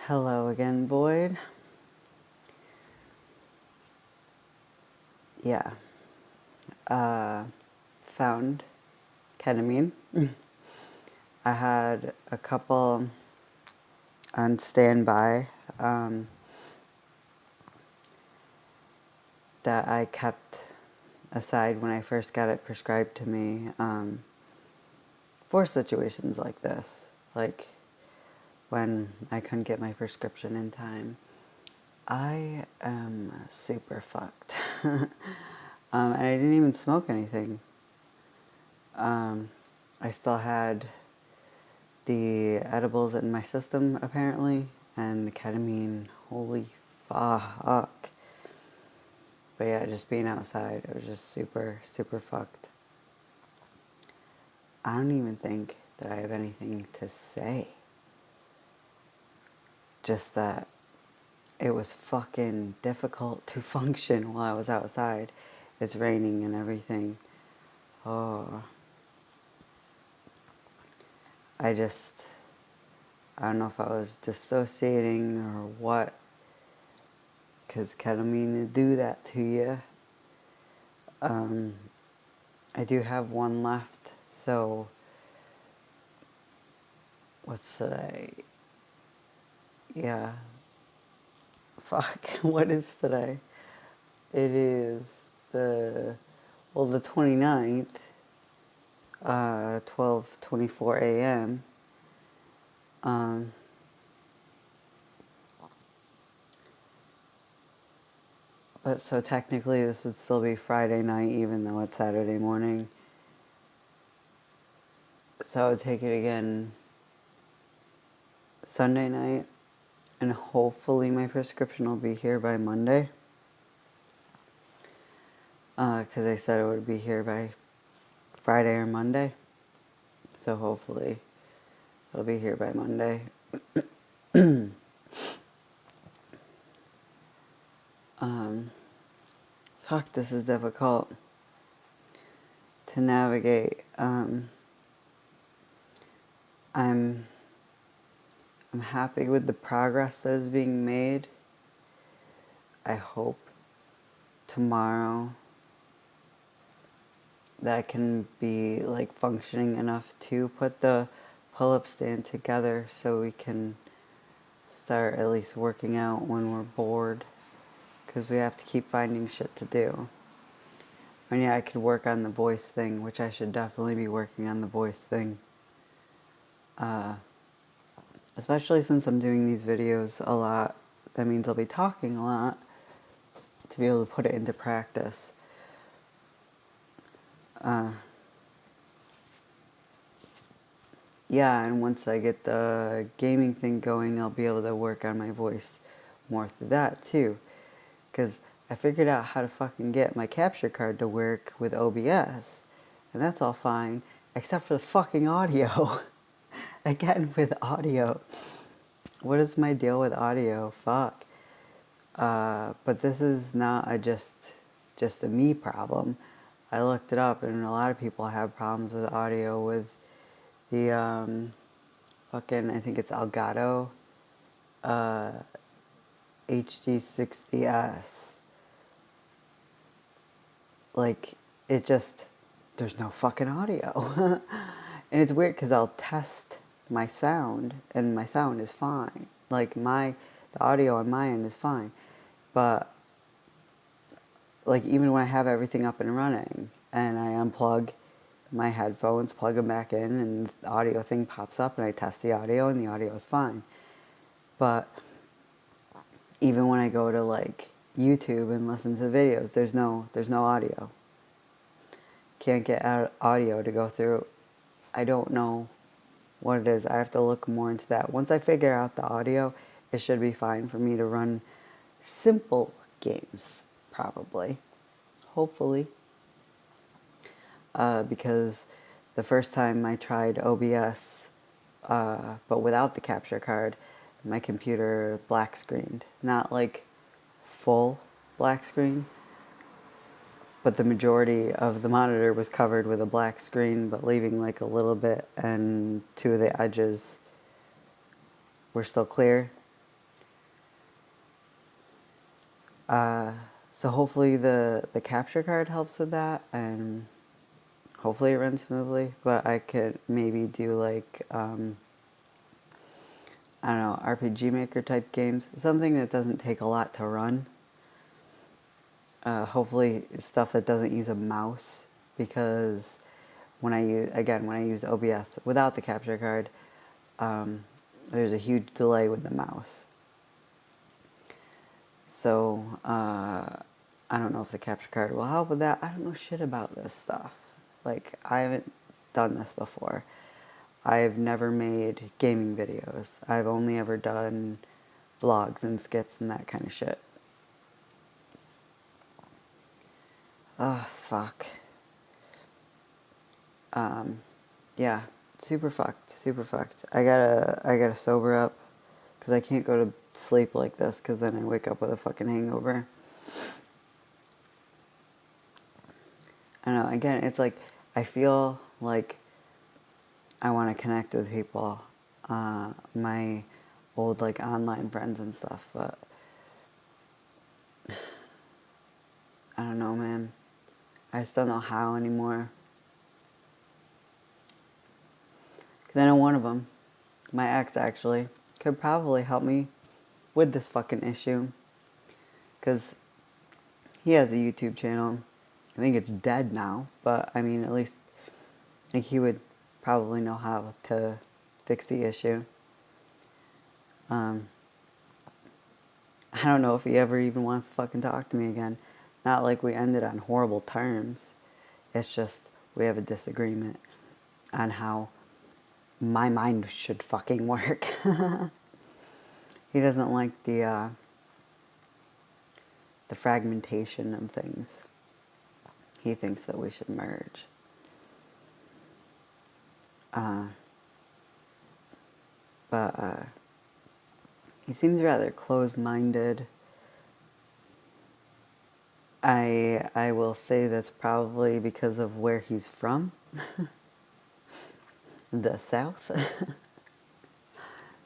Hello again, Boyd. Yeah. Found ketamine. I had a couple on standby that I kept aside when I first got it prescribed to me for situations like this. Like when I couldn't get my prescription in time. I am super fucked. And I didn't even smoke anything. I still had the edibles in my system, apparently, and the ketamine. Holy fuck. But yeah, just being outside, it was just super, super fucked. I don't even think that I have anything to say. Just that it was fucking difficult to function while I was outside. It's raining and everything. Oh. I don't know if I was dissociating or what, because ketamine will do that to you. I do have one left, so what's today? Yeah. Fuck, what is today? It is the 29th, 12:24 a.m. But so technically this would still be Friday night, even though it's Saturday morning. So I would take it again Sunday night, and hopefully my prescription will be here by Monday. Because they said it would be here by Friday or Monday. So hopefully it'll be here by Monday. Fuck, this is difficult to navigate. I'm happy with the progress that is being made. I hope tomorrow that I can be like functioning enough to put the pull-up stand together so we can start at least working out when we're bored, because we have to keep finding shit to do. And yeah, I could work on the voice thing, which I should definitely be working on the voice thing. Especially since I'm doing these videos a lot, that means I'll be talking a lot to be able to put it into practice. Yeah, and once I get the gaming thing going, I'll be able to work on my voice more through that too. Because I figured out how to fucking get my capture card to work with OBS. And that's all fine, except for the fucking audio. Again, with audio. What is my deal with audio? Fuck. But this is not just a me problem. I looked it up, and a lot of people have problems with audio with the fucking, I think it's Elgato HD60S. Like, there's no fucking audio. And it's weird because I'll test my sound, and my sound is fine. Like, the audio on my end is fine. But, like, even when I have everything up and running, and I unplug my headphones, plug them back in, and the audio thing pops up, and I test the audio, and the audio is fine. But even when I go to, like, YouTube and listen to the videos, there's no audio. Can't get audio to go through. I don't know what it is. I have to look more into that. Once I figure out the audio, it should be fine for me to run simple games, probably. Hopefully. Because the first time I tried OBS, but without the capture card, my computer black screened. Not like full black screen, but the majority of the monitor was covered with a black screen, but leaving like a little bit, and two of the edges were still clear. So hopefully the capture card helps with that, and hopefully it runs smoothly. But I could maybe do like, I don't know, RPG Maker type games. Something that doesn't take a lot to run. Hopefully stuff that doesn't use a mouse, because when I use OBS without the capture card, there's a huge delay with the mouse. So I don't know if the capture card will help with that. I don't know shit about this stuff. Like, I haven't done this before. I've never made gaming videos. I've only ever done vlogs and skits and that kind of shit. Oh, fuck. Yeah, super fucked, super fucked. I gotta sober up, because I can't go to sleep like this, because then I wake up with a fucking hangover. I don't know, again, it's like, I feel like I want to connect with people, my old, like, online friends and stuff, but I don't know, man. I just don't know how anymore. Because I know one of them, my ex actually, could probably help me with this fucking issue. Because he has a YouTube channel. I think it's dead now, but I mean, at least I think he would probably know how to fix the issue. I don't know if he ever even wants to fucking talk to me again. Not like we ended on horrible terms. It's just we have a disagreement on how my mind should fucking work. He doesn't like the fragmentation of things. He thinks that we should merge. But he seems rather closed-minded. I will say that's probably because of where he's from. The South.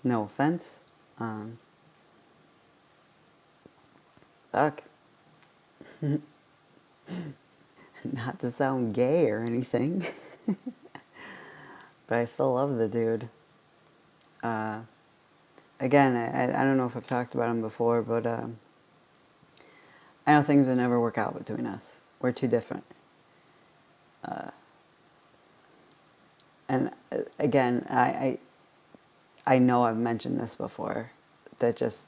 No offense. Fuck. Not to sound gay or anything. But I still love the dude. Again, I don't know if I've talked about him before, but I know things will never work out between us. We're too different. And again, I know I've mentioned this before, that just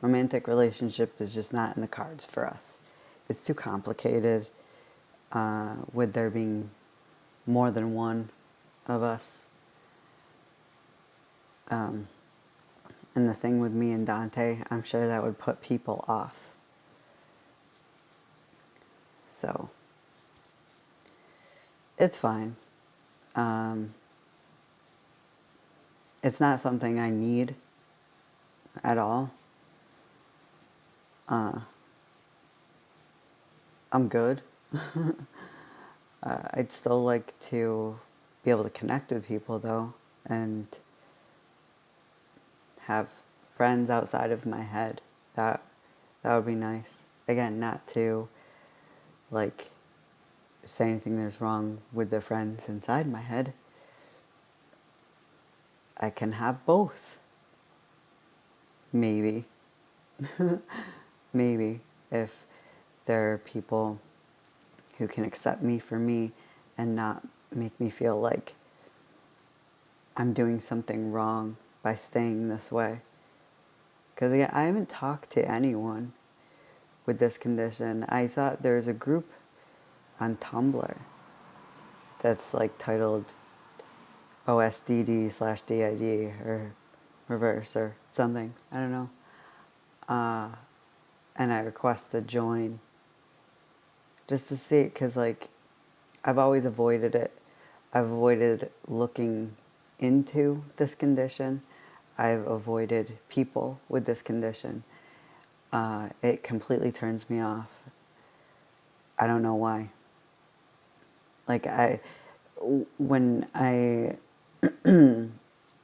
romantic relationship is just not in the cards for us. It's too complicated, with there being more than one of us. And the thing with me and Dante, I'm sure that would put people off. So, it's fine. It's not something I need at all. I'm good. I'd still like to be able to connect with people, though, and have friends outside of my head. That would be nice. Again, not to, like, say anything that's wrong with the friends inside my head. I can have both. Maybe. Maybe. If there are people who can accept me for me and not make me feel like I'm doing something wrong by staying this way. Because again, I haven't talked to anyone with this condition. I thought there's a group on Tumblr that's like titled OSDD/DID or reverse or something. I don't know. And I requested join just to see it, because like I've always avoided it. I've avoided looking into this condition. I've avoided people with this condition. It completely turns me off. I don't know why. Like when I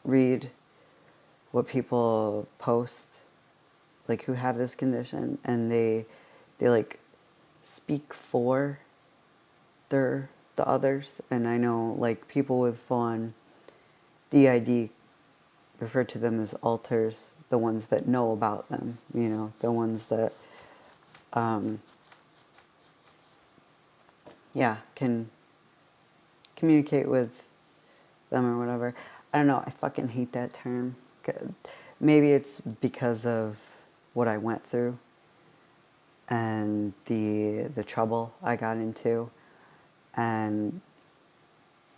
read what people post, like who have this condition, and they they like speak for the others. And I know like people with full-on DID refer to them as alters, the ones that know about them, you know, the ones that can communicate with them or whatever. I don't know, I fucking hate that term. Maybe it's because of what I went through and the trouble I got into. And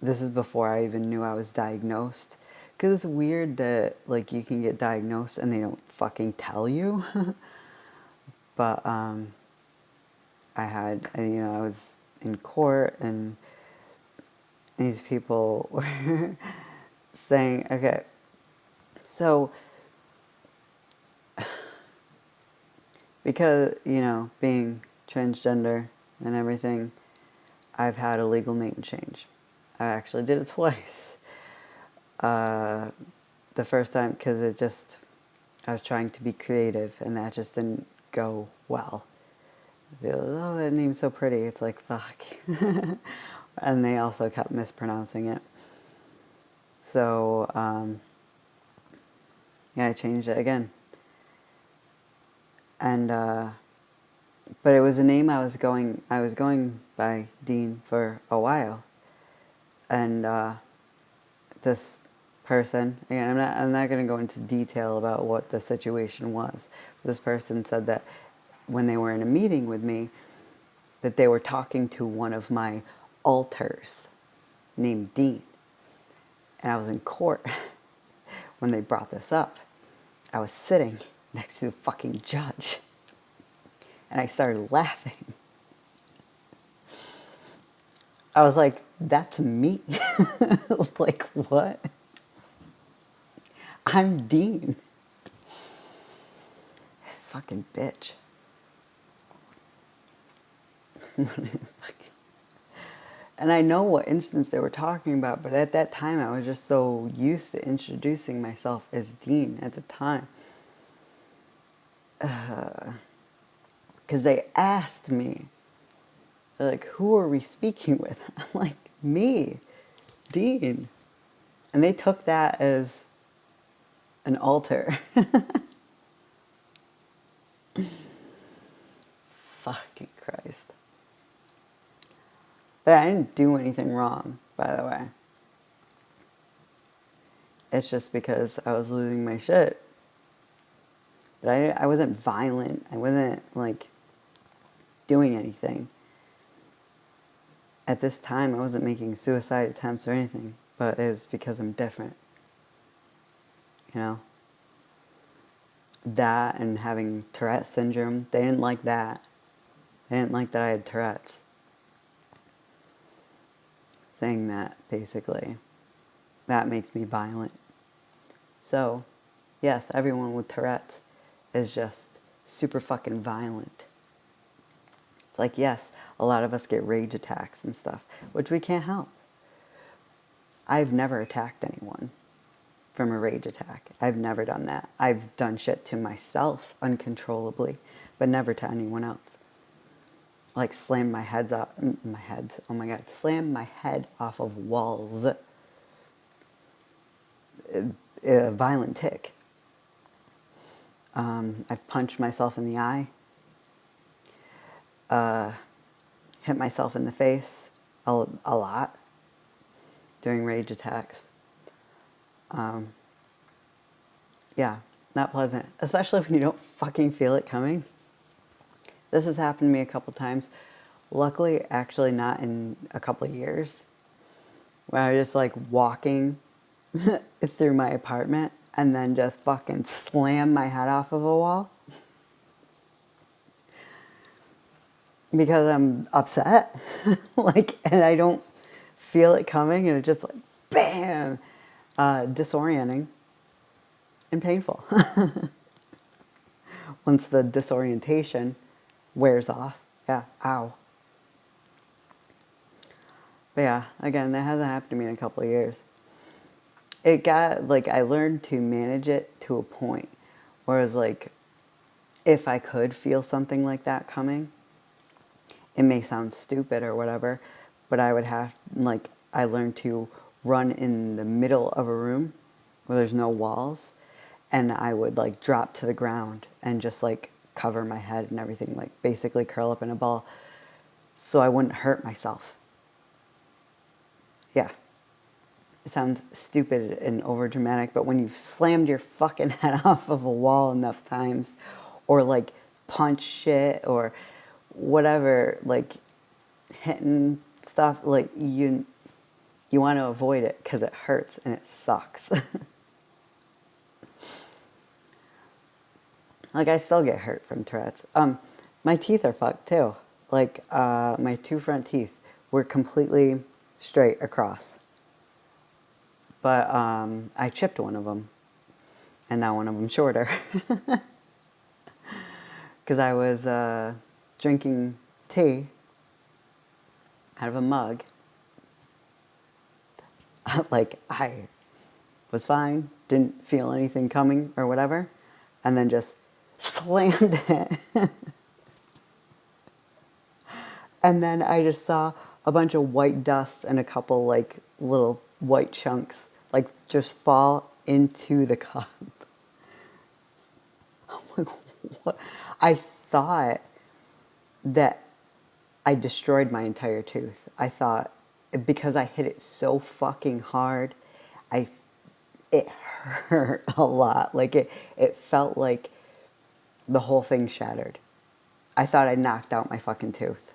this is before I even knew I was diagnosed. Because it's weird that, like, you can get diagnosed and they don't fucking tell you. But, I was in court and these people were saying, okay, so, because, being transgender and everything, I've had a legal name change. I actually did it twice. The first time, because I was trying to be creative, and that just didn't go well. Oh, that name's so pretty. It's like, fuck. And they also kept mispronouncing it. So, I changed it again. And, but it was a name I was going by Dean for a while. And, this person, again, I'm not going to go into detail about what the situation was. This person said that when they were in a meeting with me, that they were talking to one of my alters named Dean. And I was in court when they brought this up. I was sitting next to the fucking judge. And I started laughing. I was like, that's me. Like, what? I'm Dean. Fucking bitch. And I know what instance they were talking about, but at that time I was just so used to introducing myself as Dean at the time. Because they asked me, they're like, who are we speaking with? I'm like, me, Dean. And they took that as an alter. Fucking Christ. But I didn't do anything wrong, by the way. It's just because I was losing my shit. But I wasn't violent. I wasn't, like, doing anything. At this time, I wasn't making suicide attempts or anything. But it was because I'm different. You know? That and having Tourette's syndrome, they didn't like that. They didn't like that I had Tourette's. Saying that, basically. That makes me violent. So, yes, everyone with Tourette's is just super fucking violent. It's like, yes, a lot of us get rage attacks and stuff, which we can't help. I've never attacked anyone from a rage attack. I've never done that. I've done shit to myself uncontrollably, but never to anyone else. Like slammed my head, slammed my head off of walls. A violent tick. I've punched myself in the eye. Hit myself in the face a lot during rage attacks. Yeah, not pleasant. Especially when you don't fucking feel it coming. This has happened to me a couple times. Luckily, actually not in a couple of years. Where I was just like walking through my apartment and then just fucking slam my head off of a wall. Because I'm upset. Like, and I don't feel it coming, and it's just like, bam! Disorienting and painful. Once the disorientation wears off, yeah, ow. But yeah, again, that hasn't happened to me in a couple of years. It got, like, I learned to manage it to a point. Whereas, like, if I could feel something like that coming, it may sound stupid or whatever, but I would have, like, I learned to run in the middle of a room where there's no walls, and I would, like, drop to the ground and just, like, cover my head and everything, like, basically curl up in a ball so I wouldn't hurt myself. Yeah. It sounds stupid and overdramatic, but when you've slammed your fucking head off of a wall enough times, or, like, punch shit, or whatever, like, hitting stuff, like, you want to avoid it because it hurts and it sucks. Like, I still get hurt from Tourette's. My teeth are fucked too. Like, my two front teeth were completely straight across. But I chipped one of them, and now one of them shorter. Because I was drinking tea out of a mug. Like, I was fine, didn't feel anything coming or whatever, and then just slammed it. And then I just saw a bunch of white dust and a couple, like, little white chunks, like, just fall into the cup. I'm like, what? I thought that I destroyed my entire tooth. I thought, because I hit it so fucking hard, it hurt a lot. Like, it felt like the whole thing shattered. I thought I knocked out my fucking tooth.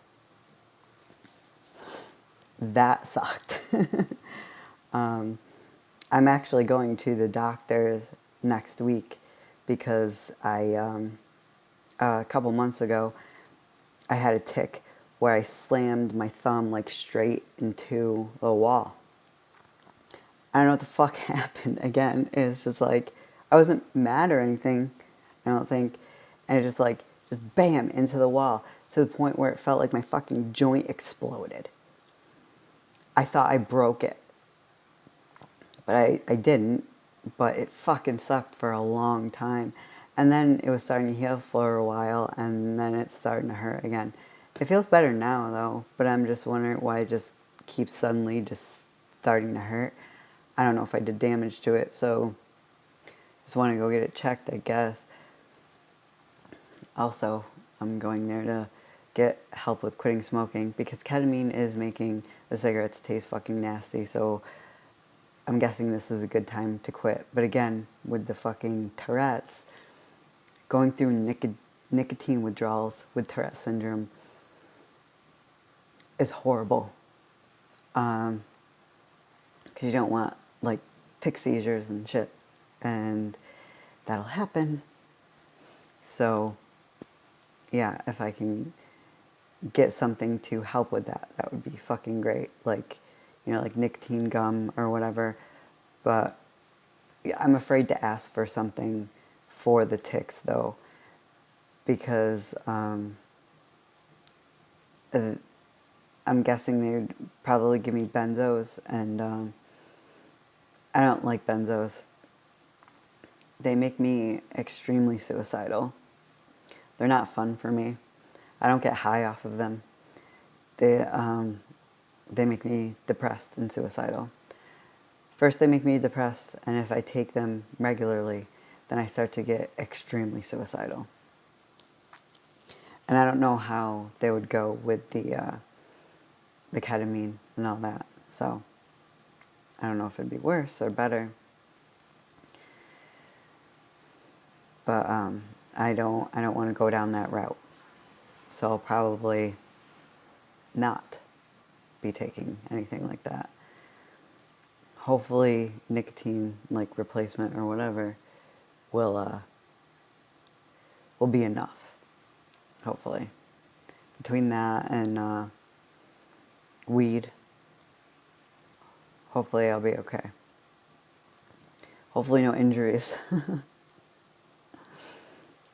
That sucked. I'm actually going to the doctor's next week because a couple months ago, I had a tic where I slammed my thumb, like, straight into the wall. I don't know what the fuck happened. Again, it's just like, I wasn't mad or anything, I don't think, and it just, like, just bam, into the wall, to the point where it felt like my fucking joint exploded. I thought I broke it, but I didn't, but it fucking sucked for a long time. And then it was starting to heal for a while, and then it's starting to hurt again. It feels better now, though, but I'm just wondering why it just keeps suddenly just starting to hurt. I don't know if I did damage to it, so just want to go get it checked, I guess. Also, I'm going there to get help with quitting smoking because ketamine is making the cigarettes taste fucking nasty, so I'm guessing this is a good time to quit. But again, with the fucking Tourette's, going through nicotine withdrawals with Tourette syndrome is horrible. Because you don't want, like, tic seizures and shit. And that'll happen. So, yeah, if I can get something to help with that, that would be fucking great. Like, you know, like nicotine gum or whatever. But yeah, I'm afraid to ask for something for the tics, though, because I'm guessing they'd probably give me benzos, and I don't like benzos. They make me extremely suicidal. They're not fun for me. I don't get high off of them. They make me depressed and suicidal. First they make me depressed, and if I take them regularly, then I start to get extremely suicidal. And I don't know how they would go with the ketamine and all that. So I don't know if it'd be worse or better. But I don't want to go down that route. So I'll probably not be taking anything like that. Hopefully nicotine, like, replacement or whatever, will be enough. Hopefully. Between that and weed, hopefully I'll be okay. Hopefully no injuries.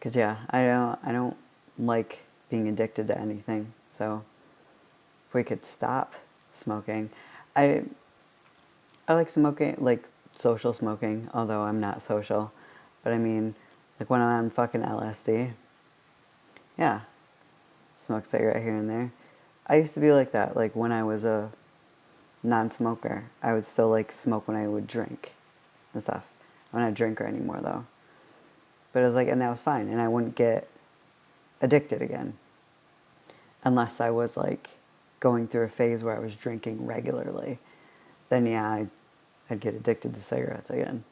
Cause yeah, I don't like being addicted to anything. So if we could stop smoking, I like smoking, like social smoking, although I'm not social. But I mean, like when I'm on fucking LSD, Yeah, smoke a cigarette here and there. I used to be like that. Like when I was a non-smoker, I would still like smoke when I would drink and stuff. I'm not a drinker anymore though. But it was like, and that was fine, and I wouldn't get addicted again unless I was like going through a phase where I was drinking regularly. Then yeah, I'd get addicted to cigarettes again.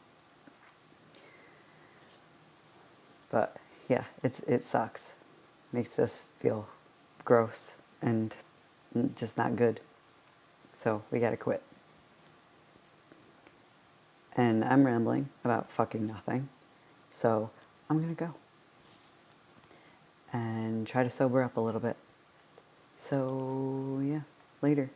But yeah, it sucks. Makes us feel gross and just not good. So we gotta quit. And I'm rambling about fucking nothing. So I'm gonna go and try to sober up a little bit. So yeah, later.